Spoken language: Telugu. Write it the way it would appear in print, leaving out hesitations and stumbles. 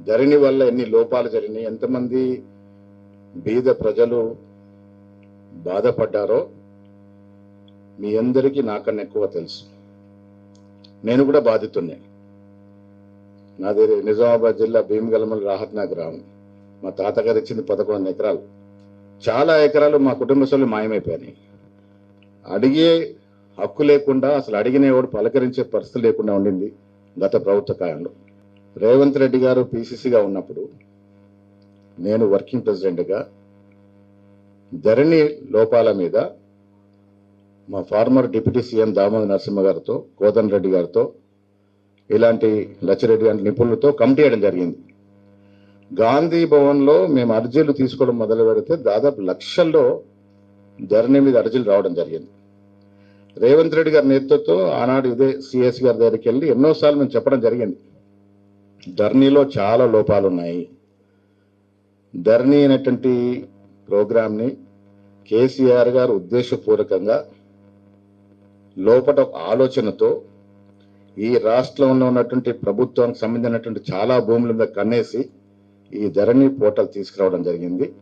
ధరణి వల్ల ఎన్ని లోపాలు జరిగినాయి, ఎంతమంది బీద ప్రజలు బాధపడ్డారో మీ అందరికీ నాకన్నా ఎక్కువ తెలుసు. నేను కూడా బాధితున్నే. నాది నిజామాబాద్ జిల్లా భీమగలమల రాహత్నా గ్రామం. మా తాతగారు ఇచ్చింది 11 ఎకరాలు. చాలా ఎకరాలు మా కుటుంబ సభ్యులు మాయమైపోయినాయి. అడిగే హక్కు లేకుండా, అసలు అడిగిన ఎవడు పలకరించే పరిస్థితి లేకుండా ఉండింది గత ప్రభుత్వ కాలంలో. రేవంత్ రెడ్డి గారు పిసిసిగా ఉన్నప్పుడు నేను వర్కింగ్ ప్రెసిడెంట్గా ధరణి లోపాల మీద మా former deputy CM Damodar Narasimha గారితో, కోదండ రెడ్డి గారితో, ఇలాంటి లచ్చిరెడ్డి గారి నిపుణులతో కమిటీ వేయడం జరిగింది. గాంధీ భవన్లో మేము అర్జీలు తీసుకోవడం మొదలు పెడితే దాదాపు లక్షల్లో ధరణి మీద అర్జీలు రావడం జరిగింది. రేవంత్ రెడ్డి గారి నేతృత్వం ఆనాడు ఇదే సిఎస్ గారి దగ్గరికి వెళ్ళి ఎన్నోసార్లు మేము చెప్పడం జరిగింది, ధరణిలో చాలా లోపాలు ఉన్నాయి. ధరణి అనేటువంటి ప్రోగ్రామ్ని కేసీఆర్ గారు ఉద్దేశపూర్వకంగా లోపట ఒక ఆలోచనతో ఈ రాష్ట్రంలో ఉన్నటువంటి ప్రభుత్వానికి సంబంధించినటువంటి చాలా భూముల మీద కన్నేసి ఈ ధరణి పోర్టల్ తీసుకురావడం జరిగింది.